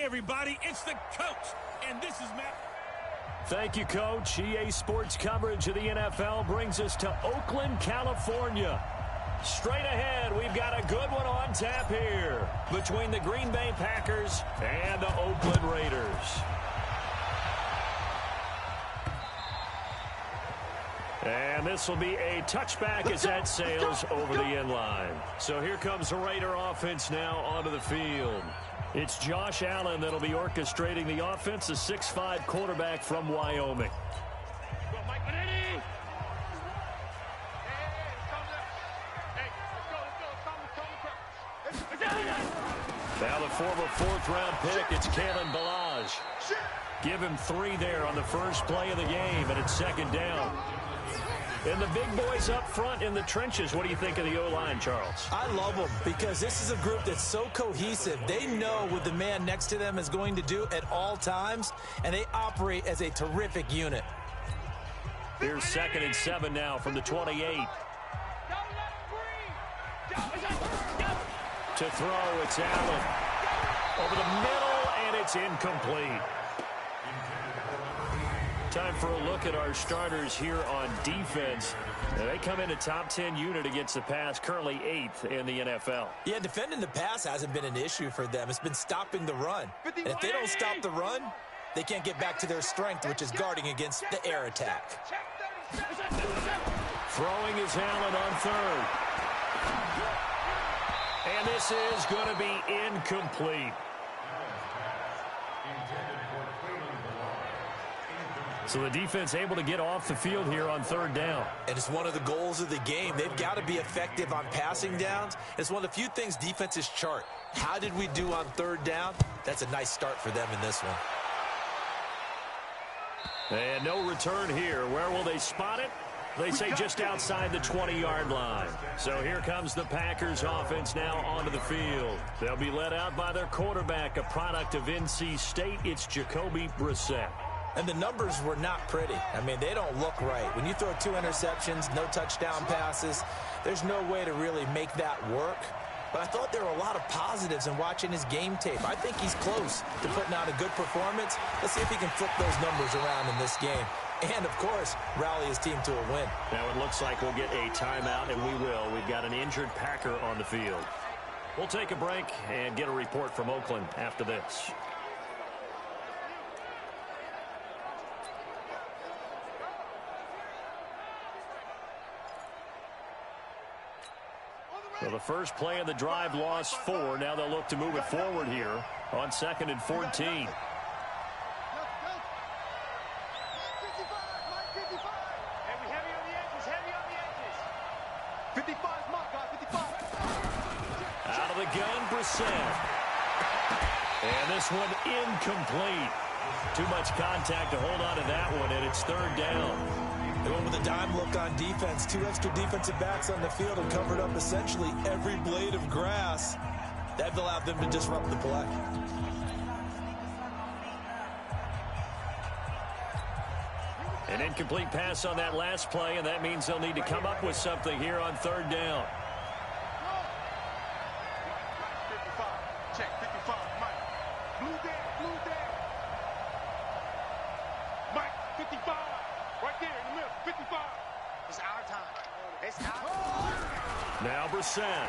everybody, it's the coach, and this is Matt. Thank you, Coach. EA Sports coverage of the NFL brings us to Oakland, California. Straight ahead, we've got a good one on tap here between the Green Bay Packers and the Oakland Raiders. And this will be a touchback as that sails over the end line. So here comes the Raider offense now onto the field. It's Josh Allen that'll be orchestrating the offense, a 6'5" quarterback from Wyoming. Now the former fourth-round pick, it's Kalen Ballage. Give him 3 there on the first play of the game, and it's second down. And the big boys up front in the trenches, what do you think of the O-line, Charles? I love them because this is a group that's so cohesive. They know what the man next to them is going to do at all times, and they operate as a terrific unit. Here's 2nd and 7 now from the 28. To throw, it's Allen. Over the middle, and it's incomplete. Time for a look at our starters here on defense. They come in a top 10 unit against the pass, currently 8th in the NFL. Yeah, defending the pass hasn't been an issue for them. It's been stopping the run. And if they don't stop the run, they can't get back to their strength, which is guarding against the air attack. Throwing is Allen on 3rd. And this is going to be incomplete. So the defense able to get off the field here on 3rd down. And it's one of the goals of the game. They've got to be effective on passing downs. It's one of the few things defenses chart. How did we do on 3rd down? That's a nice start for them in this one. And no return here. Where will they spot it? They say just outside the 20-yard line. So here comes the Packers offense now onto the field. They'll be led out by their quarterback, a product of NC State. It's Jacoby Brissett. And the numbers were not pretty. I mean, they don't look right. When you throw 2 interceptions, no touchdown passes, there's no way to really make that work. But I thought there were a lot of positives in watching his game tape. I think he's close to putting out a good performance. Let's see if he can flip those numbers around in this game. And, of course, rally his team to a win. Now it looks like we'll get a timeout, and we will. We've got an injured Packer on the field. We'll take a break and get a report from Oakland after this. So the first play of the drive lost 4. Now they'll look to move it forward here on 2nd and 14. Out of the gun, Brissett. And this one incomplete. Too much contact to hold on to that one, and it's 3rd down. They went with a dime look on defense. 2 extra defensive backs on the field and covered up essentially every blade of grass. That allowed them to disrupt the play. An incomplete pass on that last play, and that means they'll need to come up with something here on 3rd down. Check 55, Mike. Blue there. Mike, 55. Right there in the middle, 55. It's our time. It's our time. Now Brissett.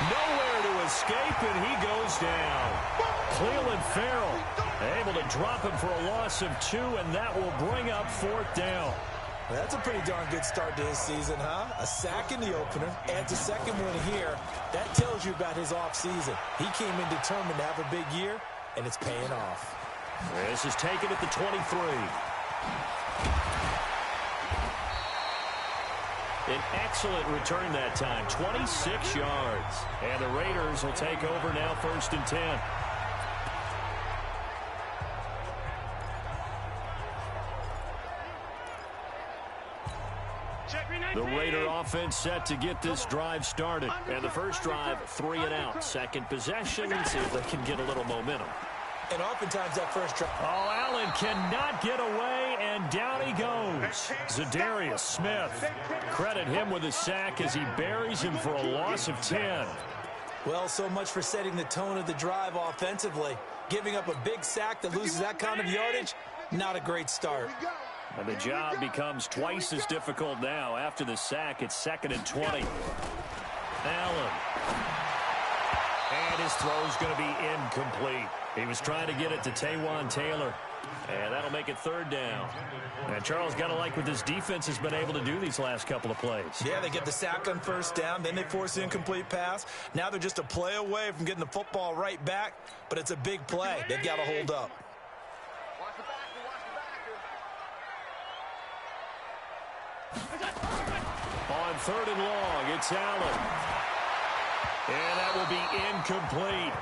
Nowhere to escape, and he goes down. Cleveland Farrell able to drop him for a loss of 2, and that will bring up 4th down. Well, that's a pretty darn good start to his season, huh? A sack in the opener, adds a second one here. That tells you about his offseason. He came in determined to have a big year, and it's paying off. This is taken at the 23. An excellent return that time, 26 yards. And the Raiders will take over now 1st and 10. The Raider offense set to get this drive started. And the first drive, 3 and out. Second possession, see if they can get a little momentum. And oftentimes that first drive. Oh, Allen cannot get away, and down he goes. Zadarius Smith. Credit him with a sack as he buries him for a loss of 10. Well, so much for setting the tone of the drive offensively. Giving up a big sack that loses that kind of yardage, not a great start. And the job becomes twice as difficult now. After the sack, it's 2nd and 20. Allen. And his throw's going to be incomplete. He was trying to get it to Taywan Taylor. And that'll make it 3rd down. And Charles, got to like what this defense has been able to do these last couple of plays. Yeah, they get the sack on 1st down, then they force the incomplete pass. Now they're just a play away from getting the football right back, but it's a big play. They've got to hold up. On 3rd and long, it's Allen. And that will be incomplete.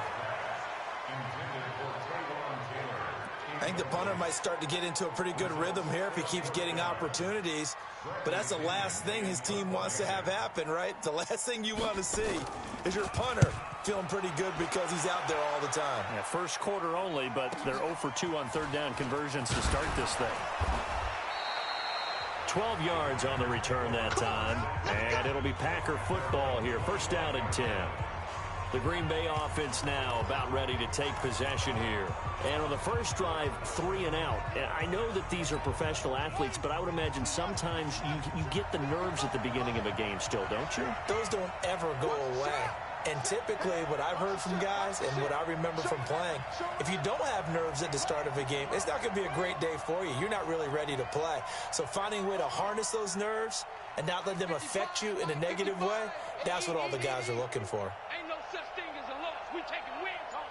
I think the punter might start to get into a pretty good rhythm here if he keeps getting opportunities. But that's the last thing his team wants to have happen, right? The last thing you want to see is your punter feeling pretty good because he's out there all the time. Yeah, first quarter only, but they're 0 for 2 on 3rd down conversions to start this thing. 12 yards on the return that time. And it'll be Packer football here. 1st down and 10. The Green Bay offense now about ready to take possession here. And on the first drive, 3 and out. I know that these are professional athletes, but I would imagine sometimes you get the nerves at the beginning of a game still, don't you? Those don't ever go away. And typically what I've heard from guys and what I remember from playing, if you don't have nerves at the start of a game, it's not going to be a great day for you. You're not really ready to play. So finding a way to harness those nerves and not let them affect you in a negative way, that's what all the guys are looking for. Ain't no such thing as a loss. We taking wins home.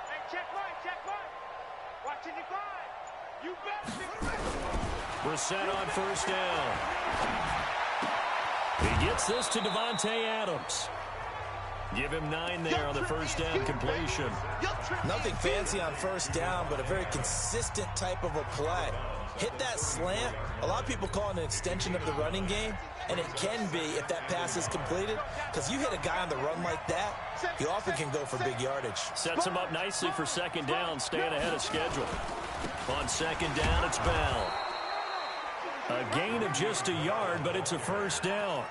Hey, check right, check right. Watching the grind. You better. Brissett on 1st down. He gets this to Devontae Adams. Give him 9 there on the 1st down completion. Nothing fancy on 1st down, but a very consistent type of a play. Hit that slant. A lot of people call it an extension of the running game, and it can be if that pass is completed, because you hit a guy on the run like that, he often can go for big yardage. Sets him up nicely for 2nd down, staying ahead of schedule. On 2nd down, it's Bell. A gain of just a yard, but it's a 1st down.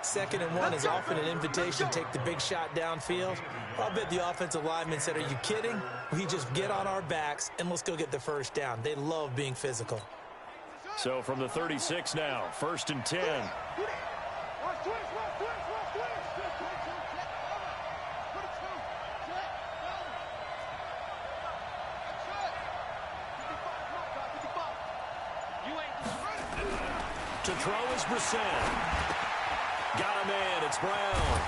2nd and 1 is often an invitation to take the big shot downfield. I'll bet the offensive lineman said, are you kidding? We just get on our backs and let's go get the 1st down. They love being physical. So from the 36 now, 1st and 10. To throw is Brissett. Got a man, it's Brown.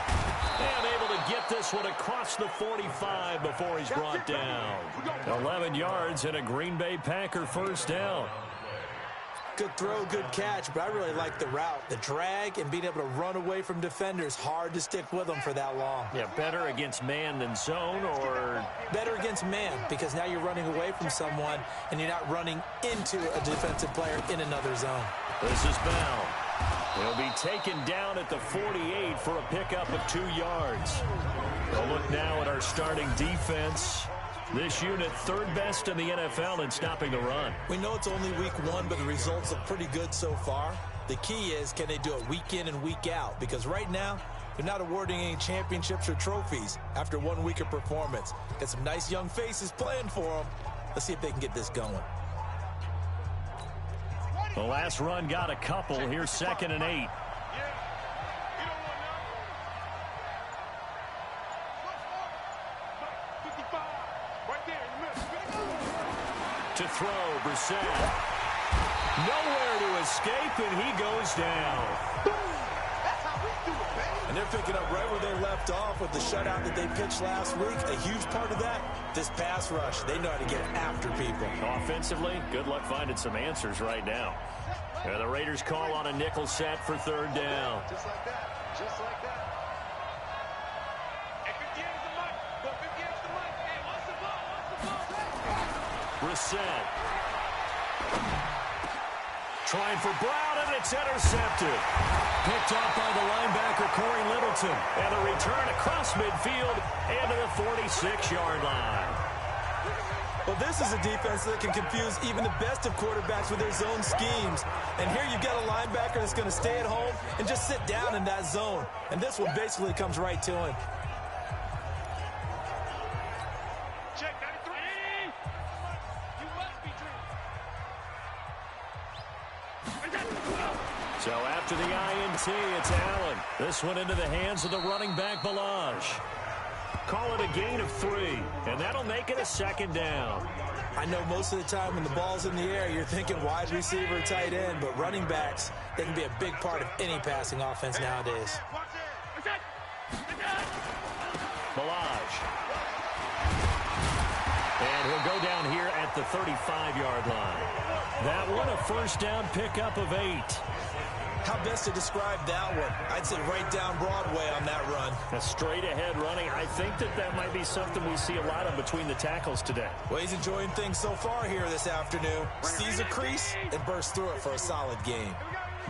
And able to get this one across the 45 before he's brought down. 11 yards and a Green Bay Packer 1st down. Good throw, good catch, but I really like the route. The drag and being able to run away from defenders, hard to stick with them for that long. Yeah, better against man than zone, or? Better against man, because now you're running away from someone and you're not running into a defensive player in another zone. This is Bell. He'll be taken down at the 48 for a pickup of 2 yards. A look now at our starting defense. This unit 3rd best in the NFL in stopping the run. We know it's only week 1, but the results look pretty good so far. The key is, can they do it week in and week out? Because right now, they're not awarding any championships or trophies after 1 week of performance. Got some nice young faces playing for them. Let's see if they can get this going. The last run got a couple. Here's 2nd and 8. To throw, Brissett. Nowhere to escape, and he goes down. And they're picking up right where they left off with the shutout that they pitched last week. A huge part of that, this pass rush. They know how to get after people. Offensively, good luck finding some answers right now. And the Raiders call on a nickel set for 3rd down. Just like that. Just like that. Brissett. Trying for Brown, and it's intercepted. Picked off by the linebacker, Corey Littleton. And a return across midfield into the 46-yard line. Well, this is a defense that can confuse even the best of quarterbacks with their zone schemes. And here you've got a linebacker that's going to stay at home and just sit down in that zone. And this one basically comes right to him. So after the INT, it's Allen. This one into the hands of the running back, Balaj. Call it a gain of 3, and that'll make it a second down. I know most of the time when the ball's in the air, you're thinking wide receiver, tight end, but running backs, they can be a big part of any passing offense nowadays. Balaj. And he'll go down here at the 35-yard line. That one a first down pickup of 8. How best to describe that one? I'd say right down Broadway on that run. A straight-ahead running. I think that might be something we see a lot of between the tackles today. Well, he's enjoying things so far here this afternoon. Sees a crease and bursts through it for a solid game.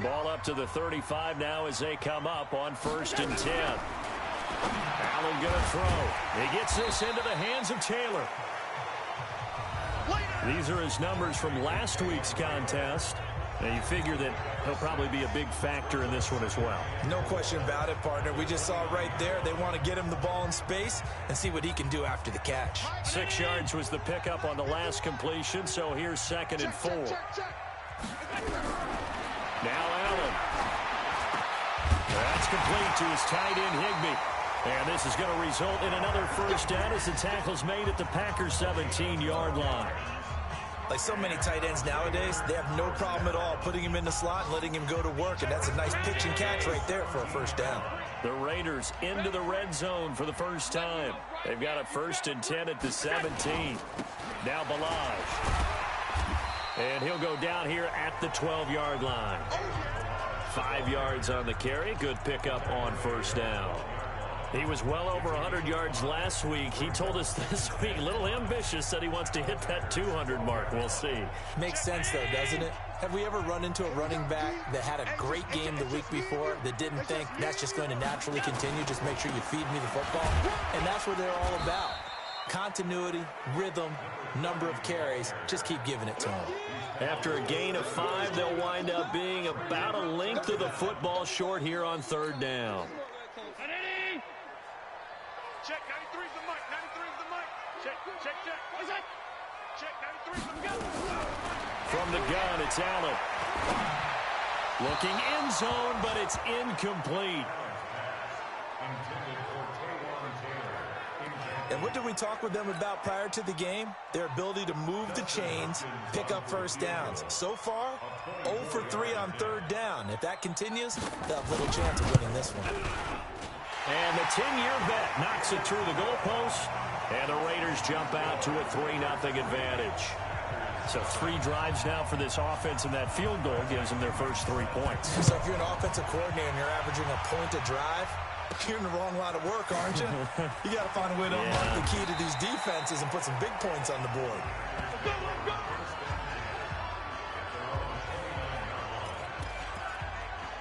Ball up to the 35 now as they come up on 1st and 10. Allen going to throw. He gets this into the hands of Taylor. These are his numbers from last week's contest. Now, you figure that he'll probably be a big factor in this one as well. No question about it, partner. We just saw right there. They want to get him the ball in space and see what he can do after the catch. 6 yards was the pickup on the last completion, so here's 2nd and 4. Now Allen. That's complete to his tight end, Higbee. And this is going to result in another first down as the tackle's made at the Packers' 17-yard line. Like so many tight ends nowadays, they have no problem at all putting him in the slot and letting him go to work, and that's a nice pitch and catch right there for a first down. The Raiders into the red zone for the first time. They've got a 1st and 10 at the 17. Now Balaj. And he'll go down here at the 12-yard line. 5 yards on the carry. Good pickup on first down. He was well over 100 yards last week. He told us this week, a little ambitious, said he wants to hit that 200 mark. We'll see. Makes sense, though, doesn't it? Have we ever run into a running back that had a great game the week before that didn't think that's just going to naturally continue? Just make sure you feed me the football. And that's what they're all about. Continuity, rhythm, number of carries. Just keep giving it to them. After a gain of 5, they'll wind up being about a length of the football short here on 3rd down. Check, 93 is the mic, 93 is the mic. Check, check, check. What's that? Check, 93 from the gun. From the gun, it's Allen. Looking end zone, but it's incomplete. And what did we talk with them about prior to the game? Their ability to move the chains, pick up first downs. So far, 0 for 3 on 3rd down. If that continues, they'll have little chance of winning this one. And the 10-year bet knocks it through the goalpost. And the Raiders jump out to a 3-0 advantage. So 3 drives now for this offense, and that field goal gives them their first 3 points. So if you're an offensive coordinator and you're averaging a point a drive, you're in the wrong line of work, aren't you? You got to find a way to unlock the key to these defenses and put some big points on the board.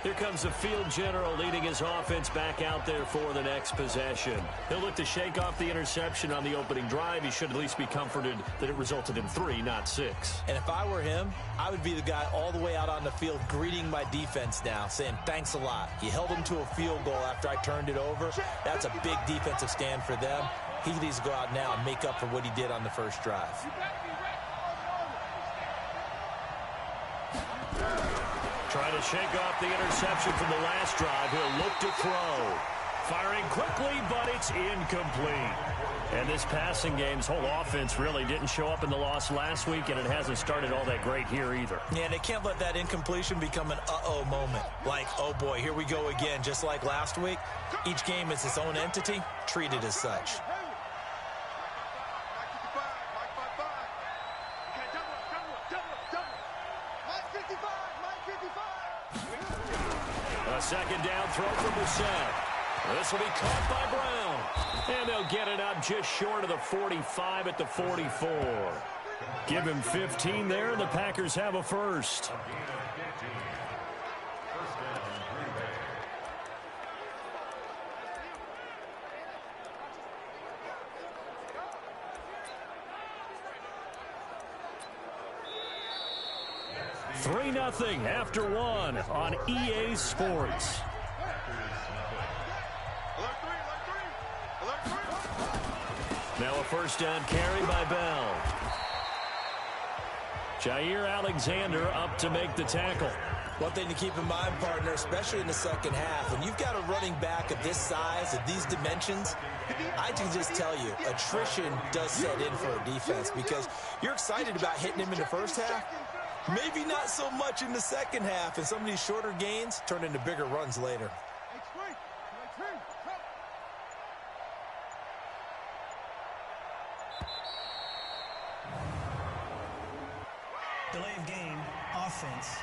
Here comes the field general leading his offense back out there for the next possession. He'll look to shake off the interception on the opening drive. He should at least be comforted that it resulted in 3, not 6. And if I were him, I would be the guy all the way out on the field greeting my defense now, saying thanks a lot. You held them to a field goal after I turned it over. That's a big defensive stand for them. He needs to go out now and make up for what he did on the first drive. Trying to shake off the interception from the last drive. He'll look to throw. Firing quickly, but it's incomplete. And this passing game's whole offense really didn't show up in the loss last week, and it hasn't started all that great here either. Yeah, they can't let that incompletion become an uh-oh moment. Like, oh boy, here we go again, just like last week. Each game is its own entity, treated as such. A second down throw from Brissett. This will be caught by Brown. And they'll get it up just short of the 45 at the 44. Give him 15 there, and the Packers have a first. Three 0 after 1 on EA Sports. Now a first down carry by Bell. Jair Alexander up to make the tackle. One thing to keep in mind, partner, especially in the second half, when you've got a running back of this size, of these dimensions, I can just tell you, attrition does set in for a defense because you're excited about hitting him in the first half. Maybe not so much in the second half, and some of these shorter gains turn into bigger runs later. Delay of game, offense.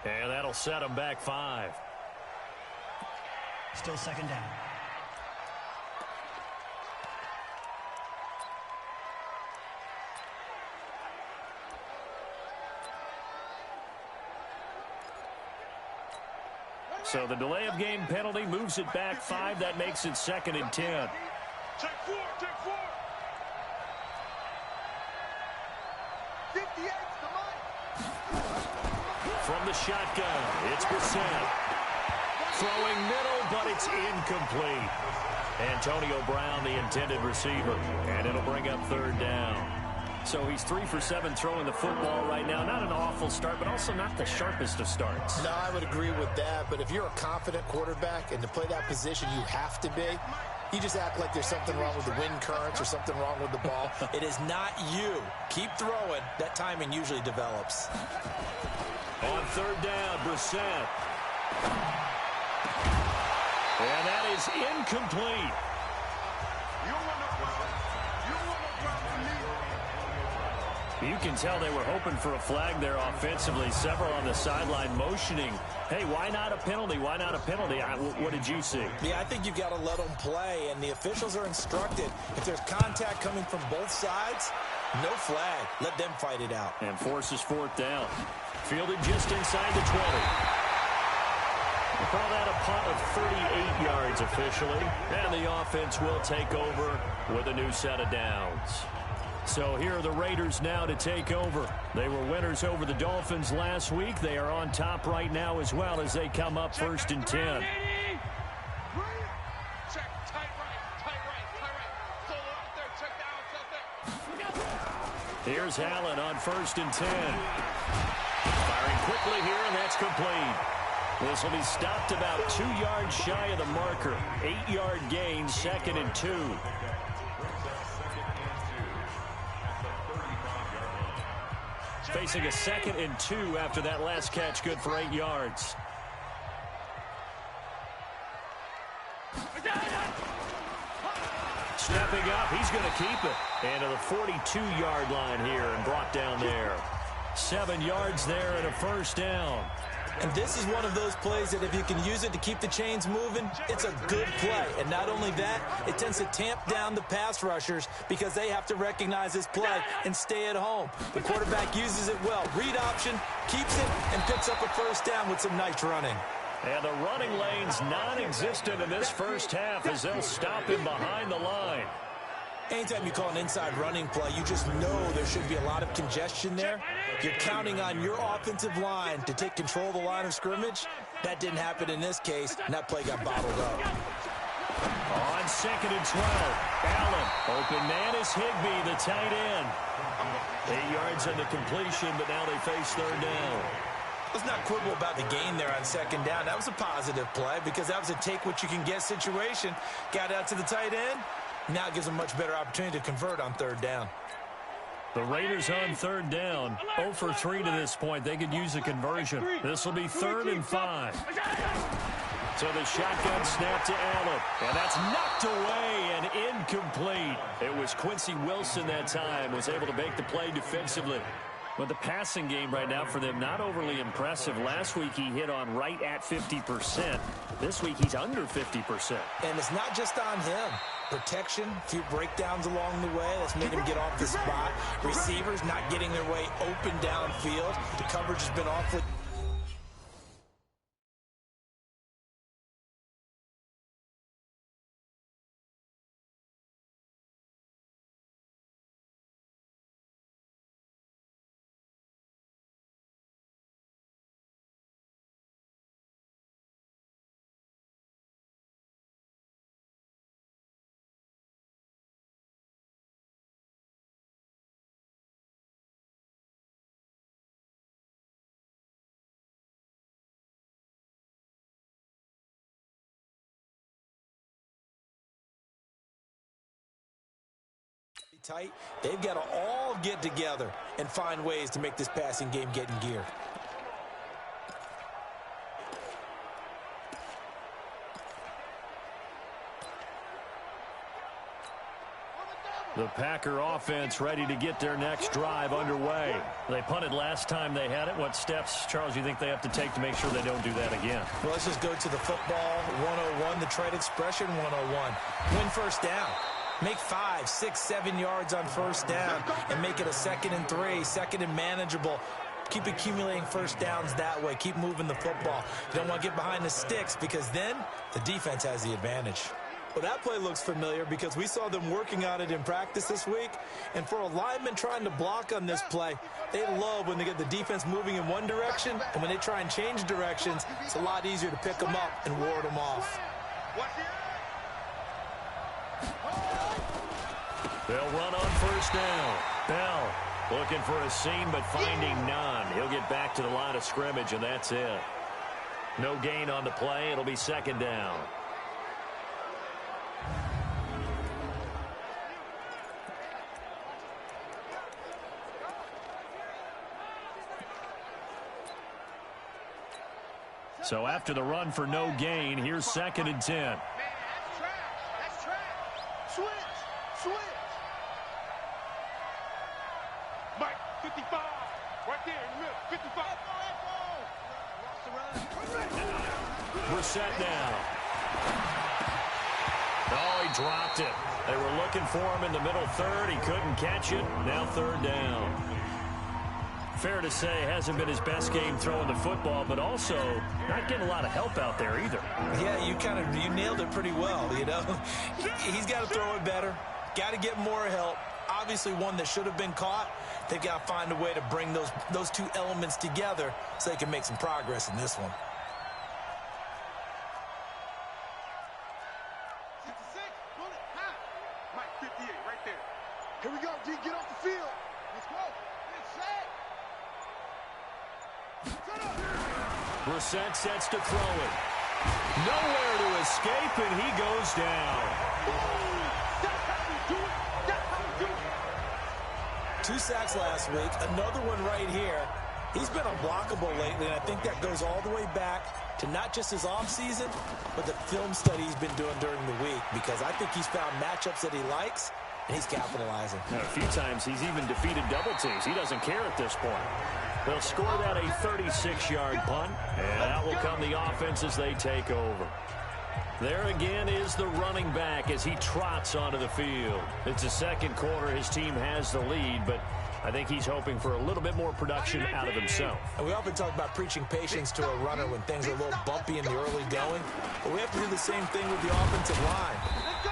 And that'll set them back 5. Still second down. So the delay of game penalty moves it back 5. That makes it 2nd and 10. Take 4, take 4. 58's the line. From the shotgun, it's Brissett. Throwing middle, but it's incomplete. Antonio Brown, the intended receiver. And it'll bring up 3rd down. So he's 3 for 7 throwing the football right now. Not an awful start, but also not the sharpest of starts. No, I would agree with that. But if you're a confident quarterback and to play that position you have to be, you just act like there's something wrong with the wind currents or something wrong with the ball. It is not you. Keep throwing. That timing usually develops. On 3rd down, Brissett. And that is incomplete. You can tell they were hoping for a flag there offensively. Several on the sideline motioning, hey, why not a penalty? Why not a penalty? What did you see? Yeah, I think you've got to let them play, and the officials are instructed. If there's contact coming from both sides, no flag. Let them fight it out. And forces 4th down. Fielded just inside the 20. We'll call that a punt of 38 yards officially. And the offense will take over with a new set of downs. So here are the Raiders now to take over. They were winners over the Dolphins last week. They are on top right now as well as they come up 1st and 10. Here's Allen on 1st and 10. Firing quickly here, and that's complete. This will be stopped about 2 yards shy of the marker. 8-yard gain, 2nd and 2. Facing a 2nd and 2 after that last catch, good for 8 yards. Stepping up, he's going to keep it. And to the 42-yard line here and brought down there. 7 yards there and a 1st down. And this is one of those plays that if you can use it to keep the chains moving, it's a good play. And not only that, it tends to tamp down the pass rushers because they have to recognize this play and stay at home. The quarterback uses it well. Read option, keeps it, and picks up a 1st down with some nice running. And the running lane's non-existent in this first half as they'll stop him behind the line. Anytime you call an inside running play, you just know there should be a lot of congestion there. You're counting on your offensive line to take control of the line of scrimmage. That didn't happen in this case, and that play got bottled up. On 2nd and 12, Allen. Open man is Higbee, the tight end. 8 yards on the completion, but now they face 3rd down. Let's not quibble about the gain there on 2nd down. That was a positive play because that was a take-what-you-can-get situation. Got out to the tight end. Now it gives them a much better opportunity to convert on 3rd down. The Raiders on 3rd down. 0 for 3 to this point. They could use a conversion. This will be 3rd and 5. So the shotgun snap to Allen. And that's knocked away and incomplete. It was Quincy Wilson that time. Was able to make the play defensively. But the passing game right now for them, not overly impressive. Last week he hit on right at 50%. This week he's under 50%. And it's not just on him. Protection, a few breakdowns along the way. That's made him get off the spot. Receivers not getting their way open downfield. The coverage has been awfully tight. They've got to all get together and find ways to make this passing game get in gear. The Packer offense ready to get their next drive underway. They punted last time they had it. What steps, Charles, do you think they have to take to make sure they don't do that again? Well, let's just go to the football 101, the trade expression 101. Win first down. Make 5, 6, 7 yards on first down and make it a 2nd and 3, 2nd and manageable. Keep accumulating first downs that way. Keep moving the football. You don't want to get behind the sticks because then the defense has the advantage. Well, that play looks familiar because we saw them working on it in practice this week. And for a lineman trying to block on this play, they love when they get the defense moving in one direction. And when they try and change directions, it's a lot easier to pick them up and ward them off. They'll run on first down. Bell looking for a seam but finding none. He'll get back to the line of scrimmage, and that's it. No gain on the play. It'll be 2nd down. So after the run for no gain, here's 2nd and 10. Man, that's trash. That's trash. Switch. Mike, 55. Right there in the middle. 55. Brissett now. Oh, he dropped it. They were looking for him in the middle third. He couldn't catch it. Now 3rd down. Fair to say, hasn't been his best game throwing the football, but also not getting a lot of help out there either. Yeah, you nailed it pretty well, you know. He's got to throw it better. Got to get more help. Obviously one that should have been caught. They've got to find a way to bring those two elements together so they can make some progress in this one. 66. Pull it high. Mike, 58 right there. Here we go, G. Get off the field. Let's go. It's set. Brissett sets to throw it. Nowhere to escape, and he goes down. That's how you do it. That's how you do it. 2 sacks last week, another one right here. He's been unblockable lately, and I think that goes all the way back to not just his offseason, but the film study he's been doing during the week, because I think he's found matchups that he likes, and he's capitalizing. Now, a few times he's even defeated double teams. He doesn't care at this point. They'll score that a 36-yard punt, and out will come the offense as they take over. There again is the running back as he trots onto the field. It's the 2nd quarter. His team has the lead, but I think he's hoping for a little bit more production out of himself. And we often talk about preaching patience to a runner when things are a little bumpy in the early going, but we have to do the same thing with the offensive line.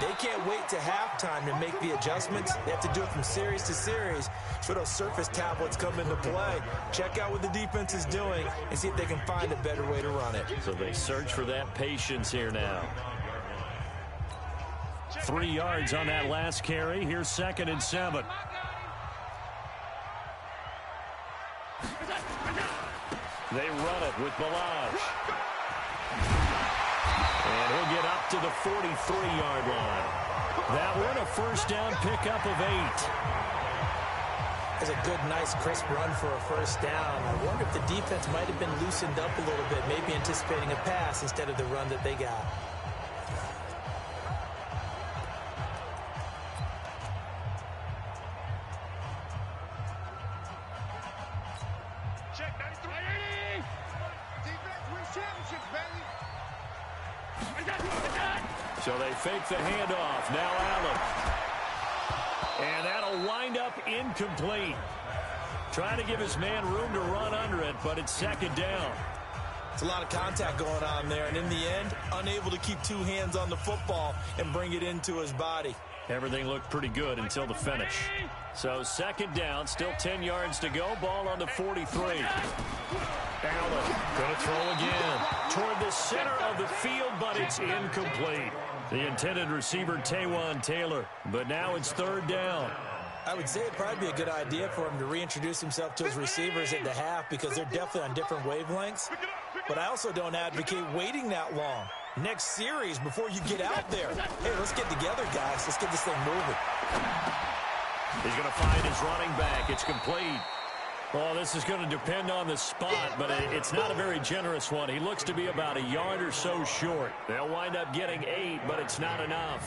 They can't wait to halftime to make the adjustments. They have to do it from series to series so those surface tablets come into play. Check out what the defense is doing and see if they can find a better way to run it. So they search for that patience here now. 3 yards on that last carry. Here's 2nd and 7. They run it with Balaj. And he'll get up to the 43-yard line. That one a first down pickup of 8. It's a good, nice, crisp run for a first down. I wonder if the defense might have been loosened up a little bit, maybe anticipating a pass instead of the run that they got. Check 93. Defense wins championships, baby. So they fake the handoff. Now Allen. And that'll wind up incomplete. Trying to give his man room to run under it, but it's 2nd down. It's a lot of contact going on there, and in the end, unable to keep 2 hands on the football and bring it into his body. Everything looked pretty good until the finish. So 2nd down, still 10 yards to go. Ball on the 43. Allen going to throw again toward the center of the field, but it's incomplete. The intended receiver, Taywan Taylor, but now it's 3rd down. I would say it'd probably be a good idea for him to reintroduce himself to his receivers at the half because they're definitely on different wavelengths. But I also don't advocate waiting that long. Next series before you get out there. Hey, let's get together, guys. Let's get this thing moving. He's going to find his running back. It's complete. Well, this is going to depend on the spot, but it's not a very generous one. He looks to be about a yard or so short. They'll wind up getting 8, but it's not enough.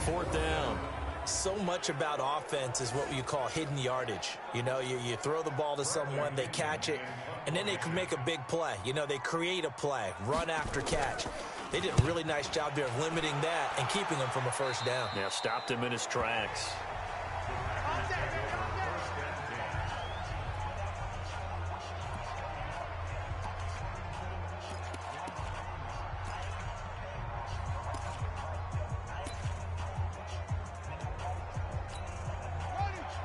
4th down. So much about offense is what you call hidden yardage. You know, you throw the ball to someone, they catch it, and then they can make a big play. You know, they create a play, run after catch. They did a really nice job there of limiting that and keeping him from a first down. Yeah, stopped him in his tracks.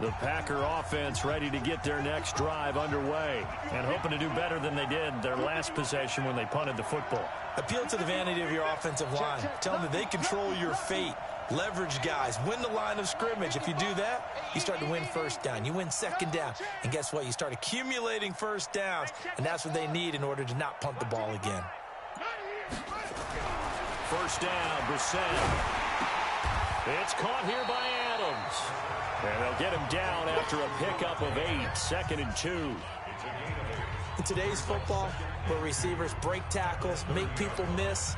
The Packer offense ready to get their next drive underway and hoping to do better than they did their last possession when they punted the football. Appeal to the vanity of your offensive line. Tell them that they control your fate. Leverage guys. Win the line of scrimmage. If you do that, you start to win first down. You win second down. And guess what? You start accumulating first downs. And that's what they need in order to not punt the ball again. First down, Brissett. It's caught here by Adams. And they'll get him down after a pickup of 8, 2nd and 2. In today's football, where receivers break tackles, make people miss,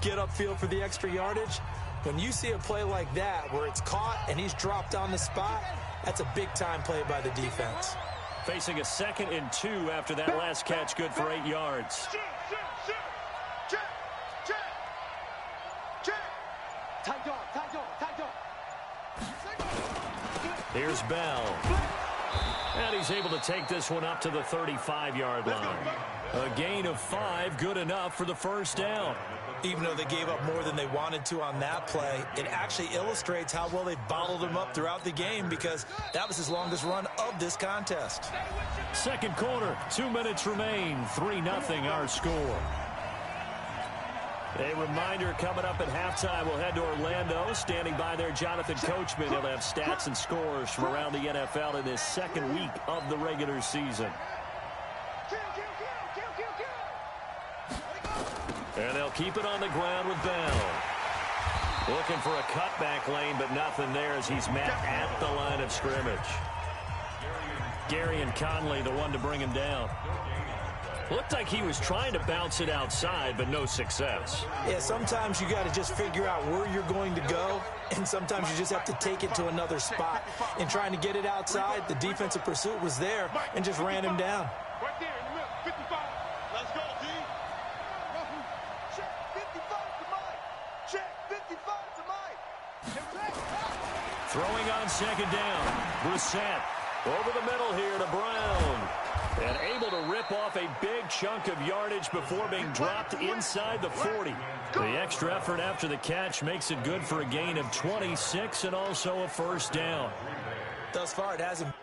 get upfield for the extra yardage, when you see a play like that where it's caught and he's dropped on the spot, that's a big-time play by the defense. Facing a 2nd and 2 after that last catch, good for 8 yards. Here's Bell. And he's able to take this one up to the 35-yard line. A gain of 5, good enough for the first down. Even though they gave up more than they wanted to on that play, it actually illustrates how well they bottled him up throughout the game because that was his longest run of this contest. Second quarter, 2 minutes remain, 3-0 our score. A reminder coming up at halftime, we'll head to Orlando. Standing by there, Jonathan Coachman. He'll have stats and scores from around the NFL in this second week of the regular season. And they'll keep it on the ground with Bell. Looking for a cutback lane, but nothing there as he's met at the line of scrimmage. Gary and Conley, the one to bring him down. Looked like he was trying to bounce it outside, but no success. Yeah, sometimes you got to just figure out where you're going to go, and sometimes you just have to take it to another spot. In trying to get it outside, the defensive pursuit was there and just ran him down. Right there in the middle, 55. Let's go, D. Check 55 to Mike. Check 55 to Mike. Throwing on second down. Brissett over the middle here to Brown. And able to rip off a big chunk of yardage before being dropped inside the 40. The extra effort after the catch makes it good for a gain of 26 and also a first down. Thus far, it hasn't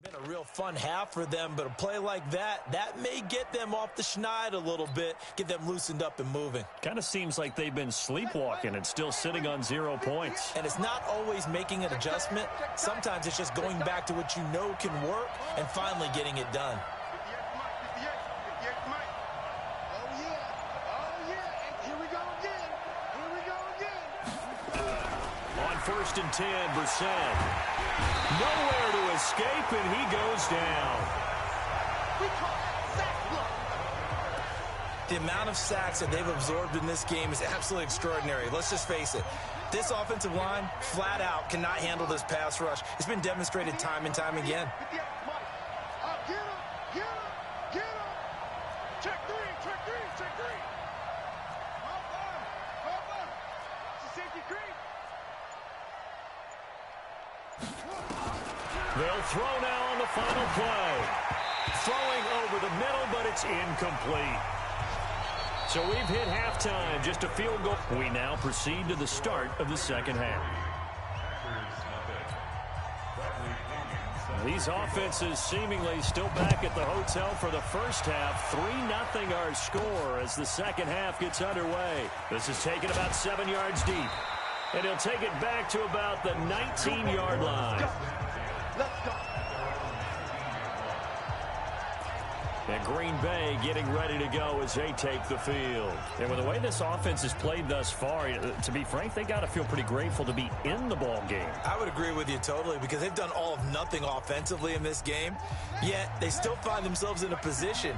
Been a real fun half for them, but a play like that may get them off the schneid a little bit, get them loosened up and moving. Kind of seems like they've been sleepwalking and still sitting on 0 points. And it's not always making an adjustment. Sometimes it's just going back to what you know can work and finally getting it done. On 1st and 10, Brissett. Nowhere to escape, and he goes down. The amount of sacks that they've absorbed in this game is absolutely extraordinary. Let's just face it. This offensive line, flat out, cannot handle this pass rush. It's been demonstrated time and time again. They'll throw now on the final play. Throwing over the middle, but it's incomplete. So we've hit halftime, just a field goal. We now proceed to the start of the second half. These offenses seemingly still back at the hotel for the first half. 3-0 our score as the second half gets underway. This is taken about 7 yards deep. And he'll take it back to about the 19-yard line. Let's go. And Green Bay getting ready to go as they take the field. And with the way this offense has played thus far, to be frank, they got to feel pretty grateful to be in the ball game. I would agree with you totally because they've done all of nothing offensively in this game, yet they still find themselves in a position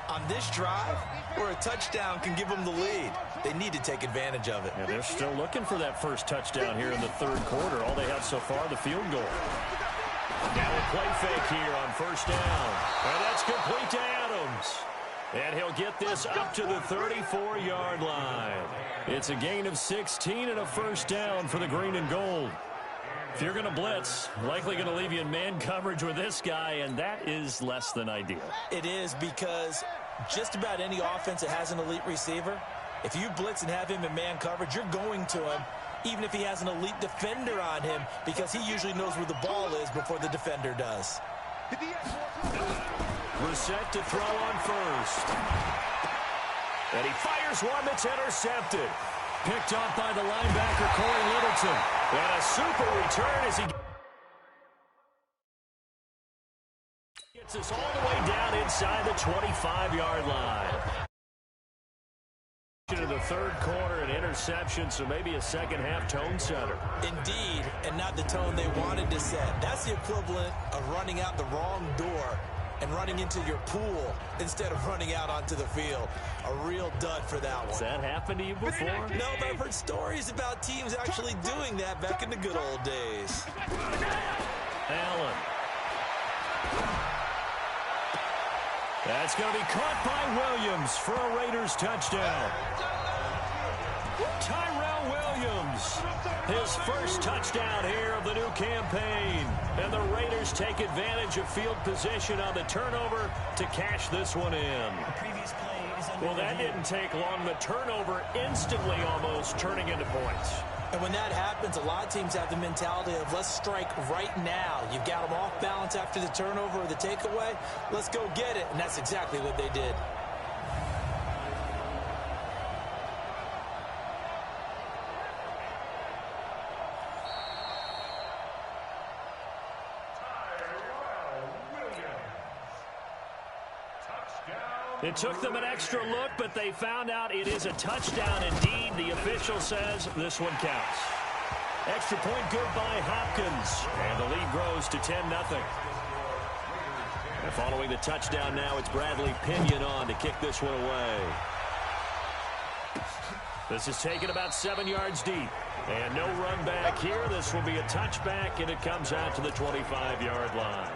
on this drive where a touchdown can give them the lead. They need to take advantage of it. Yeah, they're still looking for that first touchdown here in the third quarter. All they have so far, the field goal. Now a play fake here on first down. And that's complete to Adams. And he'll get this up to the 34-yard line. It's a gain of 16 and a first down for the green and gold. If you're going to blitz, likely going to leave you in man coverage with this guy, and that is less than ideal. It is because just about any offense that has an elite receiver, if you blitz and have him in man coverage, you're going to him, even if he has an elite defender on him, because he usually knows where the ball is before the defender does. Brissett to throw on first. And he fires one that's intercepted. Picked off by the linebacker, Corey Littleton. And a super return as he gets us all the way down inside the 25-yard line. To the third quarter, an interception, so maybe a second-half tone setter. Indeed, and not the tone they wanted to set. That's the equivalent of running out the wrong door and running into your pool instead of running out onto the field. A real dud for that one. Has that happened to you before? No, but I've heard stories about teams actually doing that back in the good old days. Allen. That's going to be caught by Williams for a Raiders touchdown. Tyrell Williams, his first touchdown here of the new campaign. And the Raiders take advantage of field position on the turnover to cash this one in. Well, that didn't take long. The turnover instantly almost turning into points. And when that happens, a lot of teams have the mentality of let's strike right now. You've got them off balance after the turnover or the takeaway. Let's go get it. And that's exactly what they did. It took them an extra look, but they found out it is a touchdown indeed. The official says this one counts. Extra point good by Hopkins. And the lead grows to 10-0. And following the touchdown now, it's Bradley Pinion on to kick this one away. This is taken about 7 yards deep. And no run back here. This will be a touchback, and it comes out to the 25-yard line.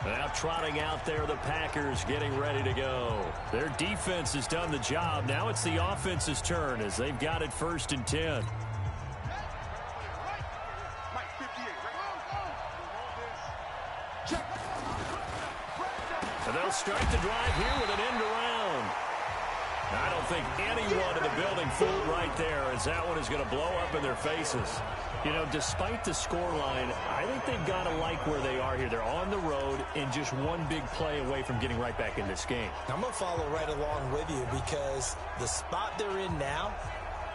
Now trotting out there, the Packers getting ready to go. Their defense has done the job. Now it's the offense's turn as they've got it 1st and 10. And they'll start the drive here with an end around. I don't think anyone in the building fooled right there, as that one is going to blow up in their faces. You know, despite the scoreline, I think they've got to like where they are here. They're on the road and just one big play away from getting right back in this game. I'm going to follow right along with you because the spot they're in now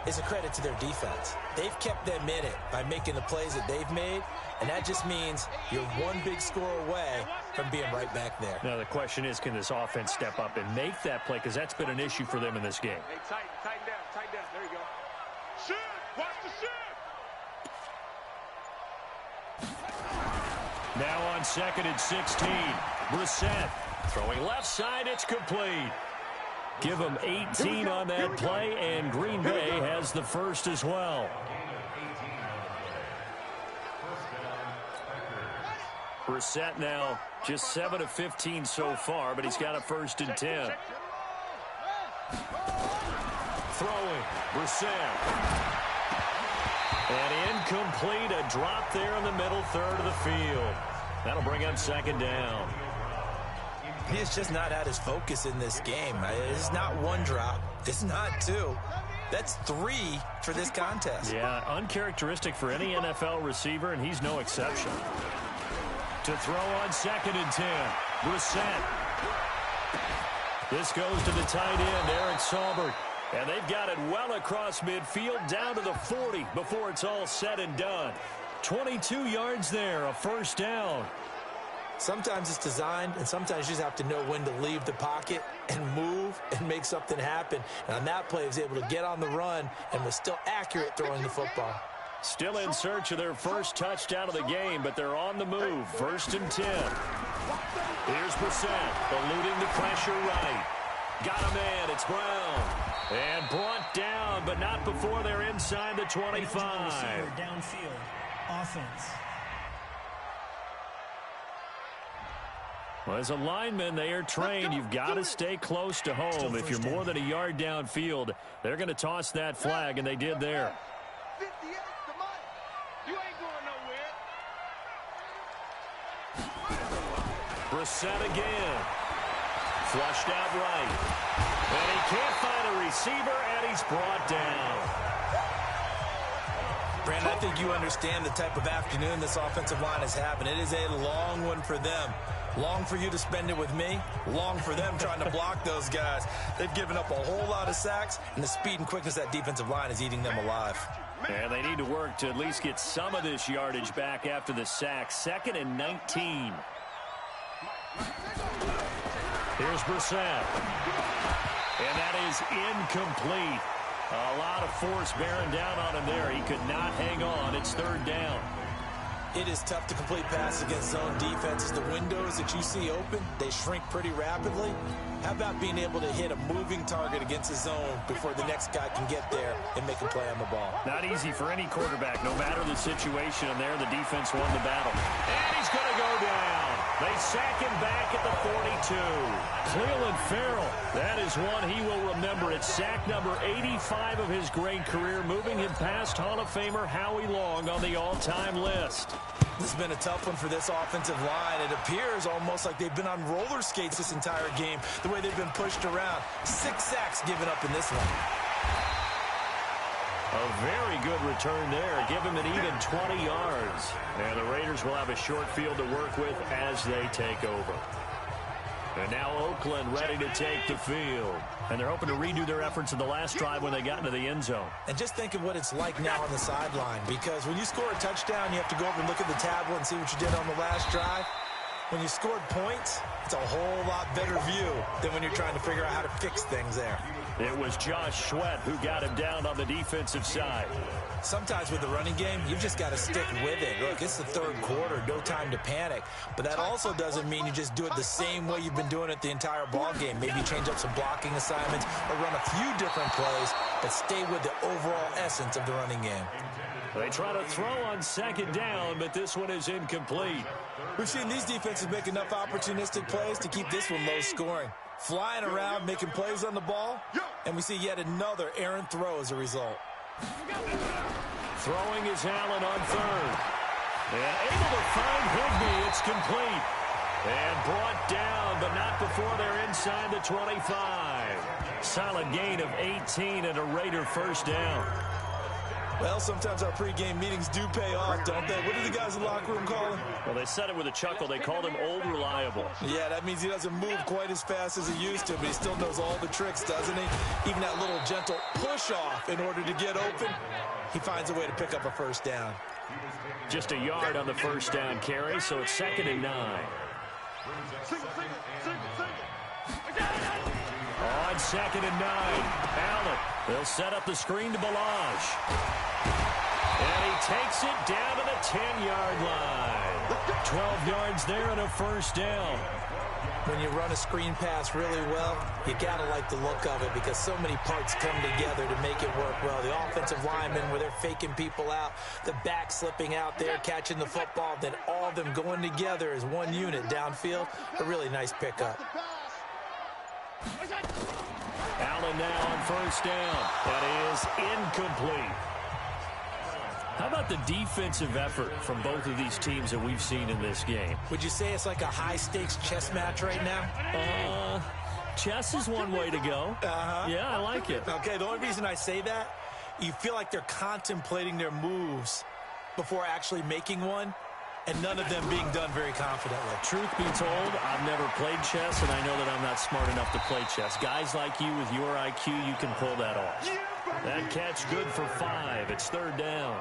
is a credit to their defense. They've kept them in it by making the plays that they've made, and that just means you're one big score away from being right back there. Now, the question is, can this offense step up and make that play? Because that's been an issue for them in this game. Hey, tighten down. There you go. Shoot! Watch the shoot! Now on 2nd and 16, Brissett throwing left side, it's complete. Give them 18 on that play, and Green Bay has the first as well. Brissett now just 7 of 15 so far, but he's got a 1st and 10. Throwing, Brissett. And incomplete, a drop there in the middle third of the field. That'll bring up 2nd down. He's just not at his focus in this game. It's not one drop. It's not two. That's 3 for this contest. Yeah, uncharacteristic for any NFL receiver, and he's no exception. To throw on 2nd and 10, Brissett. This goes to the tight end, Eric Saubert. And they've got it well across midfield, down to the 40 before it's all said and done. 22 yards there, a 1st down. Sometimes it's designed, and sometimes you just have to know when to leave the pocket and move and make something happen. And on that play, he was able to get on the run and was still accurate throwing the football. Still in search of their first touchdown of the game, but they're on the move. 1st and 10. Here's Brissett, eluding the pressure right. Got a man, it's Brown. And brought down, but not before they're inside the 25. Downfield, offense. Well, as a lineman, they are trained. You've got to stay close to home. If you're more than a yard downfield, they're going to toss that flag, and they did there. 58 to Mike. You ain't going nowhere. Brissett again. Flushed out right. And he can't find a receiver, and he's brought down. Brandon, I think you understand the type of afternoon this offensive line is having. It is a long one for them. Long for you to spend it with me. Long for them trying to block those guys. They've given up a whole lot of sacks, and the speed and quickness of that defensive line is eating them alive. And they need to work to at least get some of this yardage back after the sack. 2nd and 19. Here's Brissett. And that is incomplete. A lot of force bearing down on him there. He could not hang on. It's 3rd down. It is tough to complete passes against zone defenses. The windows that you see open, they shrink pretty rapidly. How about being able to hit a moving target against a zone before the next guy can get there and make a play on the ball? Not easy for any quarterback, no matter the situation. And there, the defense won the battle. And he's going to go down. They sack him back at the 42. Cleveland Farrell, that is one he will remember. It's sack number 85 of his great career, moving him past Hall of Famer Howie Long on the all-time list. This has been a tough one for this offensive line. It appears almost like they've been on roller skates this entire game, the way they've been pushed around. 6 sacks given up in this one. A very good return there. Give him an even 20 yards. And the Raiders will have a short field to work with as they take over. And now Oakland ready to take the field. And they're hoping to redo their efforts in the last drive when they got into the end zone. And just think of what it's like now on the sideline, because when you score a touchdown, you have to go over and look at the tablet and see what you did on the last drive. When you scored points, it's a whole lot better view than when you're trying to figure out how to fix things there. It was Josh Sweat who got him down on the defensive side. Sometimes with the running game, you've just got to stick with it. Look, it's the 3rd quarter, no time to panic. But that also doesn't mean you just do it the same way you've been doing it the entire ball game. Maybe change up some blocking assignments or run a few different plays, but stay with the overall essence of the running game. They try to throw on 2nd down, but this one is incomplete. We've seen these defenses make enough opportunistic plays to keep this one low scoring. Flying around, making plays on the ball, and we see yet another errant throw as a result. Throwing is Allen on 3rd. And able to find Higbee. It's complete. And brought down, but not before they're inside the 25. Solid gain of 18 and a Raider first down. Well, sometimes our pregame meetings do pay off, don't they? What do the guys in the locker room call him? Well, they said it with a chuckle. They called him Old Reliable. Yeah, that means he doesn't move quite as fast as he used to, but he still knows all the tricks, doesn't he? Even that little gentle push-off in order to get open, he finds a way to pick up a first down. Just a yard on the first down carry, so it's 2nd and 9. On 2nd and 9, Allen. They'll set up the screen to Balaj. And he takes it down to the 10-yard line. 12 yards there and a first down. When you run a screen pass really well, you got to like the look of it because so many parts come together to make it work well. The offensive linemen, where they're faking people out, the back slipping out there, catching the football, then all of them going together as one unit downfield. A really nice pickup. Allen now on first down. That is incomplete. How about the defensive effort from both of these teams that we've seen in this game? Would you say it's like a high-stakes chess match right now? Chess is one way to go. Yeah, I like it. Okay, the only reason I say that, you feel like they're contemplating their moves before actually making one, and none of them being done very confidently. Truth be told, I've never played chess, and I know that I'm not smart enough to play chess. Guys like you with your IQ, you can pull that off. That catch good for 5. It's 3rd down.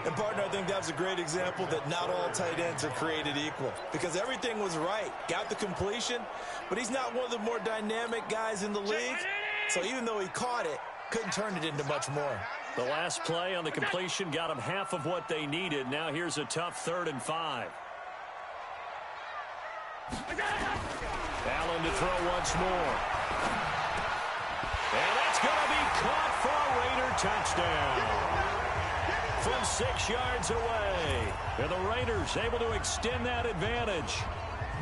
And, partner, I think that was a great example that not all tight ends are created equal because everything was right. Got the completion, but he's not one of the more dynamic guys in the league. So even though he caught it, couldn't turn it into much more. The last play on the completion got them half of what they needed. Now here's a tough 3rd and 5. Allen to throw once more. And that's going to be caught for a Raider touchdown. From 6 yards away. And the Raiders able to extend that advantage.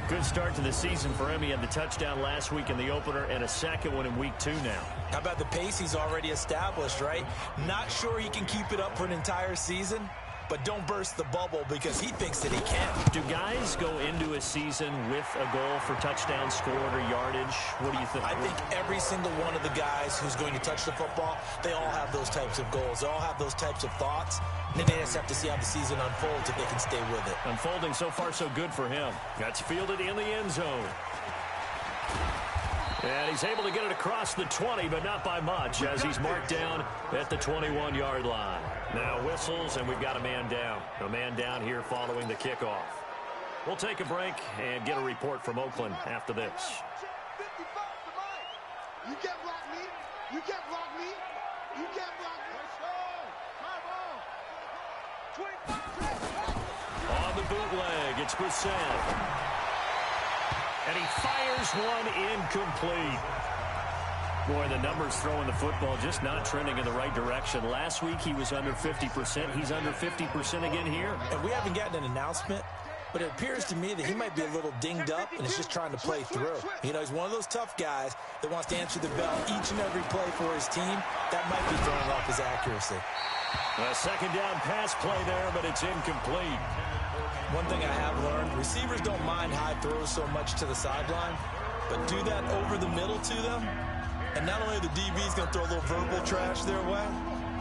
Good start to the season for him. He had the touchdown last week in the opener and a second one in week 2 now. How about the pace he's already established, right? Not sure he can keep it up for an entire season, but don't burst the bubble because he thinks that he can. Do guys go into a season with a goal for touchdown scored or yardage? What do you think? I think every single one of the guys who's going to touch the football, they all have those types of goals. They all have those types of thoughts. And then they just have to see how the season unfolds if they can stay with it. Unfolding so far so good for him. That's fielded in the end zone. And he's able to get it across the 20, but not by much, as he's marked down at the 21-yard line. Now whistles, and we've got a man down. A man down here following the kickoff. We'll take a break and get a report from Oakland after this. You can't block me. You can't block me. You can't block me. Let's go. On the bootleg, it's Brissett. And he fires one incomplete. Boy, the numbers throwing the football just not trending in the right direction. Last week he was under 50%. He's under 50% again here. And we haven't gotten an announcement, but it appears to me that he might be a little dinged up and is just trying to play through. You know, he's one of those tough guys that wants to answer the bell each and every play for his team. That might be throwing off his accuracy. A second down pass play there, but it's incomplete. One thing I have learned, receivers don't mind high throws so much to the sideline, but do that over the middle to them, and not only are the DBs going to throw a little verbal trash their way,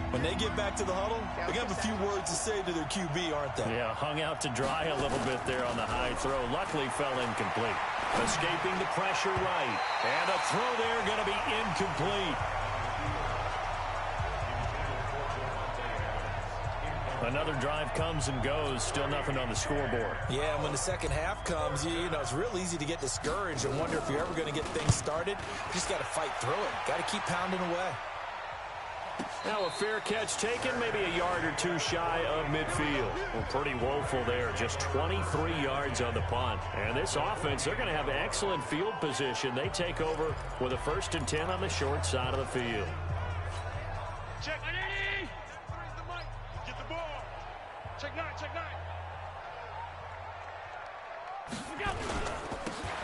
when they get back to the huddle, they're going to have a few words to say to their QB, aren't they? Yeah, hung out to dry a little bit there on the high throw. Luckily fell incomplete. Escaping the pressure right. And a throw there going to be incomplete. Another drive comes and goes. Still nothing on the scoreboard. Yeah, and when the second half comes, you know, it's real easy to get discouraged and wonder if you're ever going to get things started. You just got to fight through it. Got to keep pounding away. Now a fair catch taken, maybe a yard or two shy of midfield. Well, pretty woeful there. Just 23 yards on the punt. And this offense, they're going to have excellent field position. They take over with a 1st and 10 on the short side of the field. Check 80. Get the ball. Check 9. Check 9.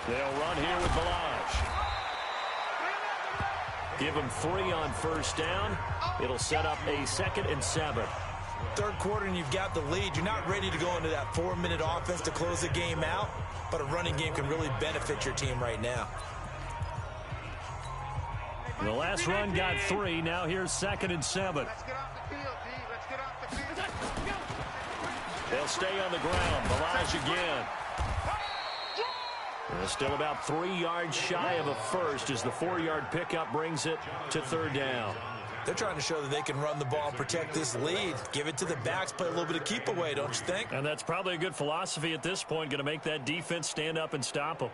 They'll run here with Balaj. Give him 3 on 1st down. It'll set up a 2nd and 7. Third quarter and you've got the lead. You're not ready to go into that 4-minute offense to close the game out, but a running game can really benefit your team right now. The last run got 3. Now here's 2nd and 7. Let's get off the field, D. Let's get off the field. They'll stay on the ground. Balaj again. They're still about 3 yards shy of a first as the 4-yard pickup brings it to 3rd down. They're trying to show that they can run the ball and protect this lead. Give it to the backs, play a little bit of keep away, don't you think? And that's probably a good philosophy at this point, going to make that defense stand up and stop them.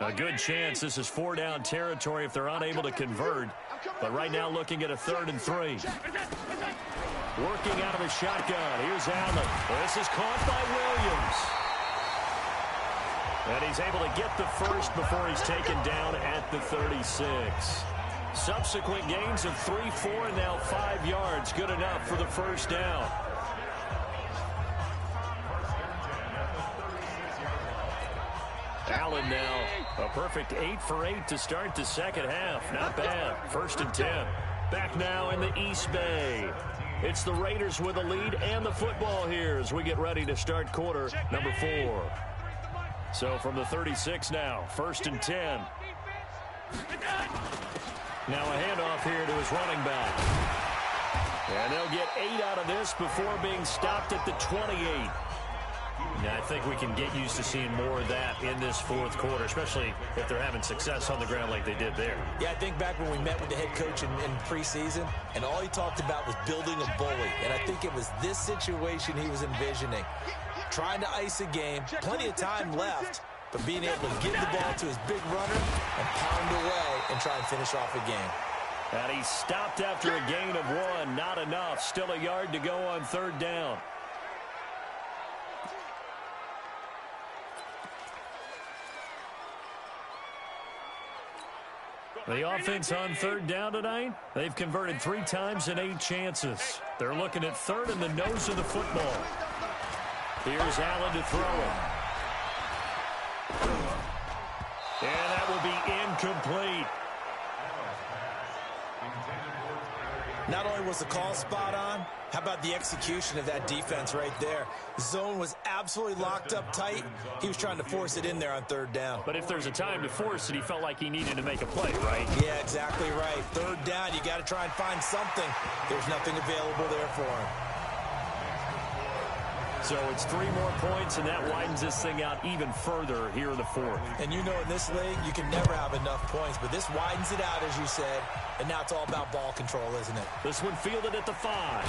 A good chance this is 4-down territory if they're unable to convert. But right now looking at a 3rd and 3. Working out of a shotgun. Here's Allen. This is caught by Williams. And he's able to get the first before he's taken down at the 36. Subsequent gains of 3, 4, and now 5 yards. Good enough for the first down. Allen now a perfect 8 for 8 to start the second half. Not bad. 1st and 10. Back now in the East Bay. It's the Raiders with a lead and the football here as we get ready to start quarter number 4. So from the 36 now, 1st and 10. Now a handoff here to his running back. And they'll get 8 out of this before being stopped at the 28. Now, I think we can get used to seeing more of that in this 4th quarter, especially if they're having success on the ground like they did there. Yeah, I think back when we met with the head coach in preseason, and all he talked about was building a bully. And I think it was this situation he was envisioning. Trying to ice a game, plenty of time left, but being able to give the ball to his big runner and pound away and try and finish off a game. And he stopped after a gain of 1. Not enough. Still a yard to go on 3rd down. The offense on 3rd down tonight, they've converted 3 times in 8 chances. They're looking at 3rd in the nose of the football. Here's Allen to throw it. And that will be incomplete. Not only was the call spot on, how about the execution of that defense right there? Zone was absolutely locked up tight. He was trying to force it in there on 3rd down. But if there's a time to force it, he felt like he needed to make a play, right? Yeah, exactly right. 3rd down, you got to try and find something. There's nothing available there for him. So it's 3 more points, and that widens this thing out even further here in the 4th. And you know in this league, you can never have enough points, but this widens it out, as you said, and now it's all about ball control, isn't it? This one fielded at the 5.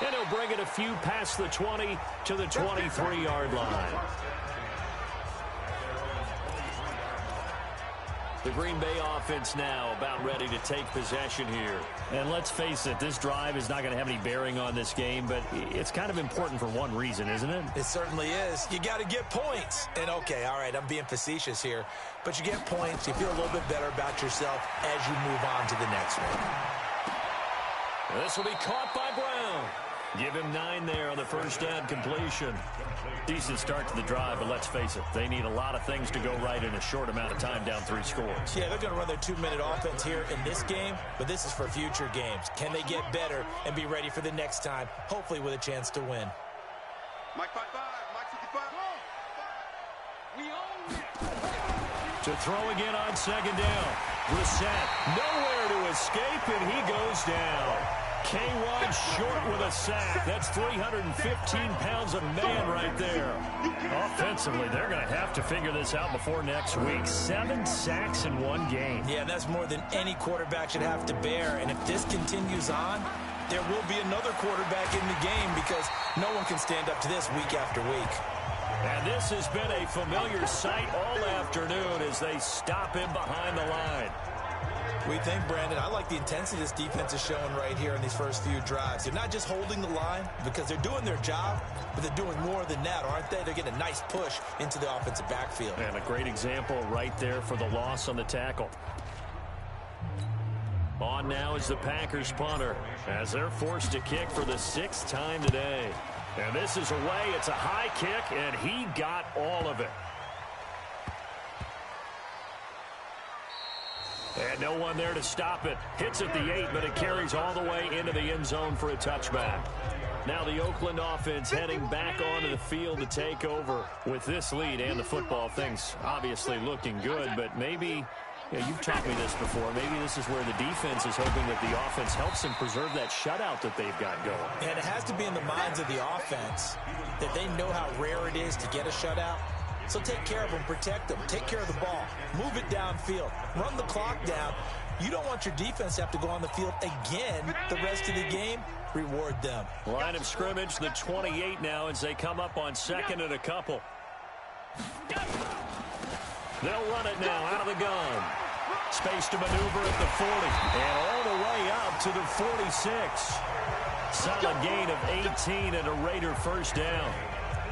And he'll bring it a few past the 20 to the 23-yard line. The Green Bay offense now about ready to take possession here. And let's face it, this drive is not going to have any bearing on this game, but it's kind of important for one reason, isn't it? It certainly is. You got to get points. And okay, all right, I'm being facetious here, but you get points, you feel a little bit better about yourself as you move on to the next one. This will be caught by Brown. Give him 9 there on the first down completion. Decent start to the drive, but let's face it, they need a lot of things to go right in a short amount of time down 3 scores. Yeah, they're going to run their 2-minute offense here in this game, but this is for future games. Can they get better and be ready for the next time, hopefully with a chance to win? Mike 5-5, Mike 55. We own it. To throw again on 2nd down. Brissett nowhere to escape, and he goes down. K1 short with a sack. That's 315 pounds of man right there. Offensively, they're going to have to figure this out before next week. 7 sacks in 1 game. Yeah, that's more than any quarterback should have to bear. And if this continues on, there will be another quarterback in the game because no one can stand up to this week after week. And this has been a familiar sight all afternoon as they stop him behind the line. We think, Brandon, I like the intensity this defense is showing right here in these first few drives. They're not just holding the line because they're doing their job, but they're doing more than that, aren't they? They're getting a nice push into the offensive backfield. And a great example right there for the loss on the tackle. On now is the Packers punter as they're forced to kick for the 6th time today. And this is away. It's a high kick, and he got all of it. And no one there to stop it. Hits at the 8, but it carries all the way into the end zone for a touchback. Now the Oakland offense heading back onto the field to take over with this lead and the football. Things obviously looking good, but maybe Yeah, you've taught me this before. Maybe this is where the defense is hoping that the offense helps them preserve that shutout that they've got going. And it has to be in the minds of the offense that they know how rare it is to get a shutout. So take care of them, protect them, take care of the ball, move it downfield, run the clock down. You don't want your defense to have to go on the field again the rest of the game. Reward them. Line of scrimmage, the 28 now as they come up on second and a couple. They'll run it now out of the gun. Space to maneuver at the 40. And all the way up to the 46. Solid gain of 18 and a Raider first down.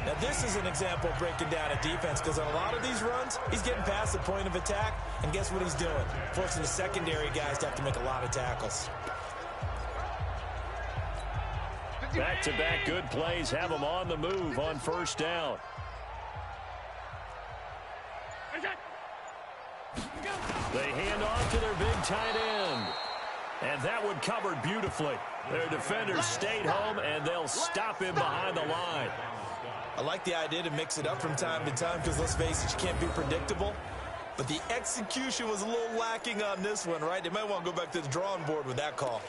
Now, this is an example of breaking down a defense because on a lot of these runs, he's getting past the point of attack, and guess what he's doing? Forcing the secondary guys to have to make a lot of tackles. Back-to-back good plays have them on the move on first down. They hand off to their big tight end. And that one covered beautifully. Their defenders stayed home, and they'll stop him behind the line. I like the idea to mix it up from time to time because, let's face it, you can't be predictable. But the execution was a little lacking on this one, right? They might want to go back to the drawing board with that call.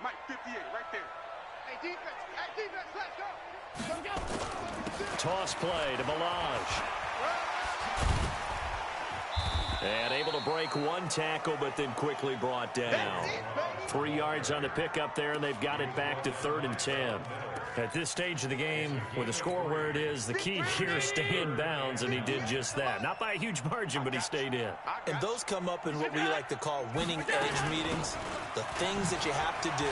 Mike, 58, right there. Hey, defense, let's go. Toss play to Melange. And able to break one tackle, but then quickly brought down. 3 yards on the pickup there, and they've got it back to 3rd and 10. At this stage of the game, with the score where it is, the key here is stay in bounds, and he did just that. Not by a huge margin, but he stayed in. And those come up in what we like to call winning edge meetings. The things that you have to do,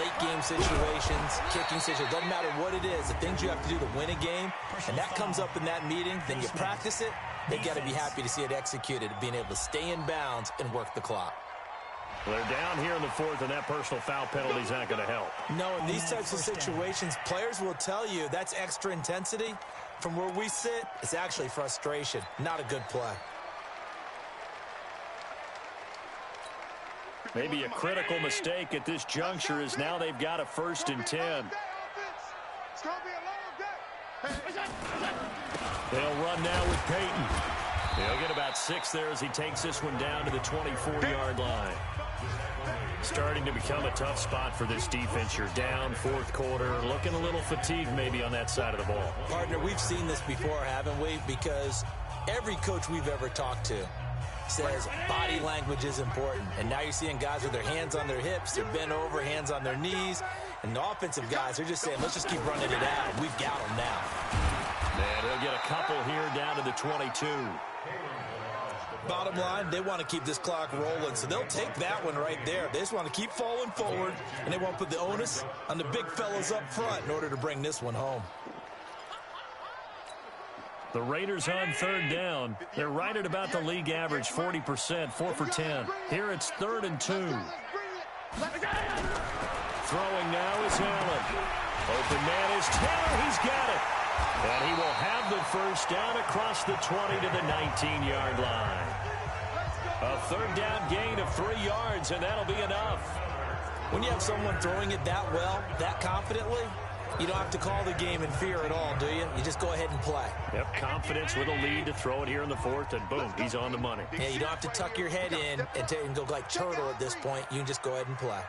late game situations, kicking situations, doesn't matter what it is, the things you have to do to win a game, and that comes up in that meeting, then you practice it. They got to be happy to see it executed, being able to stay in bounds and work the clock. They're down here in the 4th, and that personal foul penalty is not going to help. No, in these types of situations, players will tell you that's extra intensity. From where we sit, it's actually frustration, not a good play. Maybe a critical mistake at this juncture is now they've got a 1st and 10. It's going to be a long day. They'll run now with Peyton. He'll get about 6 there as he takes this one down to the 24-yard line. Starting to become a tough spot for this defense. You're down 4th quarter, looking a little fatigued maybe on that side of the ball. Partner, we've seen this before, haven't we? Because every coach we've ever talked to says body language is important. And now you're seeing guys with their hands on their hips, they're bent over, hands on their knees. And the offensive guys, they're just saying, let's just keep running it out. We've got them now. And he'll get a couple here down to the 22. Bottom line, they want to keep this clock rolling, so they'll take that one right there. They just want to keep falling forward, and they want to put the onus on the big fellas up front in order to bring this one home. The Raiders on 3rd down. They're right at about the league average, 40%, 4 for 10. Here it's 3rd and 2. Throwing now is Allen. Open man is Taylor. He's got it. And he will have the first down across the 20 to the 19-yard line. A 3rd down gain of 3 yards, and that'll be enough. When you have someone throwing it that well, that confidently, you don't have to call the game in fear at all, do you? You just go ahead and play. Yep, confidence with a lead to throw it here in the 4th, and boom, he's on the money. Yeah, you don't have to tuck your head in and go like turtle at this point. You can just go ahead and play.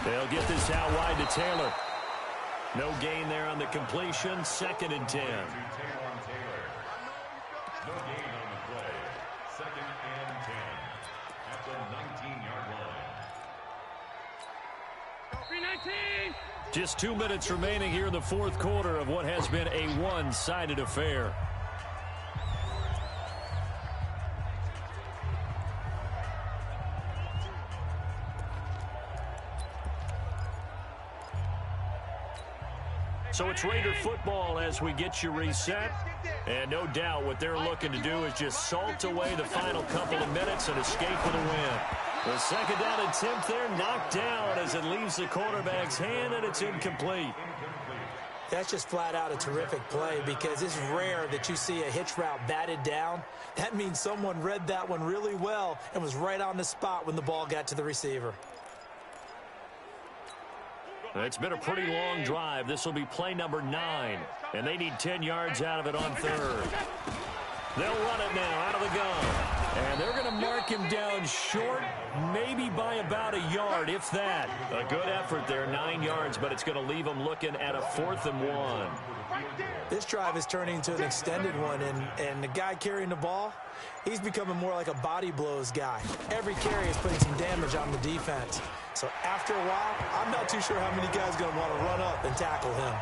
They'll get this out wide to Taylor. No gain there on the completion. 2nd and 10. No gain on the play. 2nd and 10 at the 19-yard line. Just 2 minutes remaining here in the 4th quarter of what has been a one-sided affair. So it's Raider football as we get you reset. And no doubt what they're looking to do is just salt away the final couple of minutes and escape with a win. The 2nd down attempt there knocked down as it leaves the quarterback's hand, and it's incomplete. That's just flat out a terrific play because it's rare that you see a hitch route batted down. That means someone read that one really well and was right on the spot when the ball got to the receiver. It's been a pretty long drive. This will be play number 9, and they need 10 yards out of it on third. They'll run it now out of the gun, and they're going to mark him down short, maybe by about a yard, if that. A good effort there, 9 yards, but it's going to leave them looking at a 4th and 1. This drive is turning into an extended one, and the guy carrying the ball, he's becoming more like a body blows guy. Every carry is putting some damage on the defense. So after a while, I'm not too sure how many guys are going to want to run up and tackle him.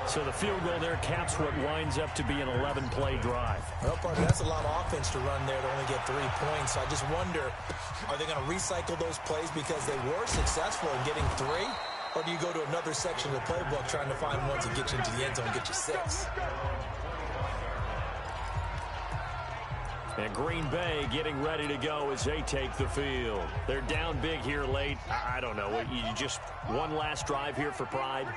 So the field goal there caps what winds up to be an 11-play drive. Well, partner, that's a lot of offense to run there to only get 3 points. So I just wonder, are they going to recycle those plays because they were successful in getting 3? Or do you go to another section of the playbook trying to find ones that get you into the end zone and get you 6? And Green Bay getting ready to go as they take the field. They're down big here late. I don't know. You just one last drive here for pride?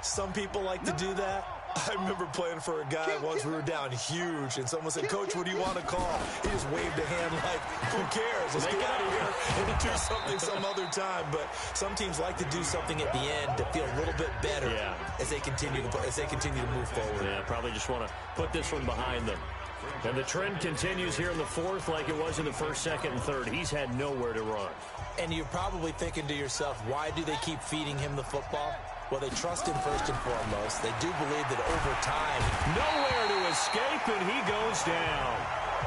Some people like to do that. I remember playing for a guy once. We were down huge, and someone said, "Coach, what do you want to call?" He just waved a hand like, "Who cares? Let's get out of here and do something some other time." But some teams like to do something at the end to feel a little bit better as they continue to move forward. Yeah, probably just want to put this one behind them. And the trend continues here in the 4th like it was in the 1st, 2nd, and 3rd. He's had nowhere to run. And you're probably thinking to yourself, why do they keep feeding him the football? Well, they trust him first and foremost. They do believe that over time, nowhere to escape, and he goes down.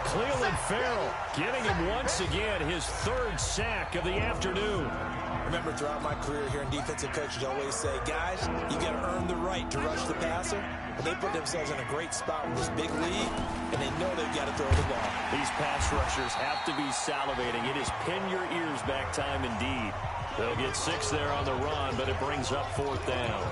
Cleveland Farrell getting him once again his 3rd sack of the afternoon. Remember, throughout my career here in defensive coaches, always say, guys, you got to earn the right to rush the passer. And they put themselves in a great spot in this big league, and they know they've got to throw the ball. These pass rushers have to be salivating. It is pin your ears back time indeed. They'll get 6 there on the run, but it brings up 4th down.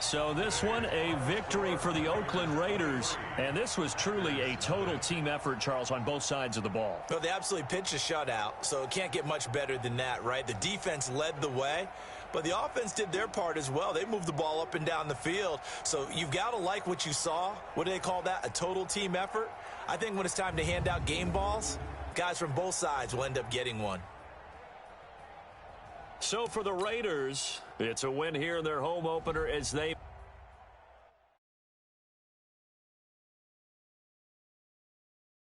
So this one, a victory for the Oakland Raiders. And this was truly a total team effort, Charles, on both sides of the ball. Well, they absolutely pitched a shutout, so it can't get much better than that, right? The defense led the way, but the offense did their part as well. They moved the ball up and down the field. So you've got to like what you saw. What do they call that? A total team effort? I think when it's time to hand out game balls, guys from both sides will end up getting one. So for the Raiders, it's a win here in their home opener as they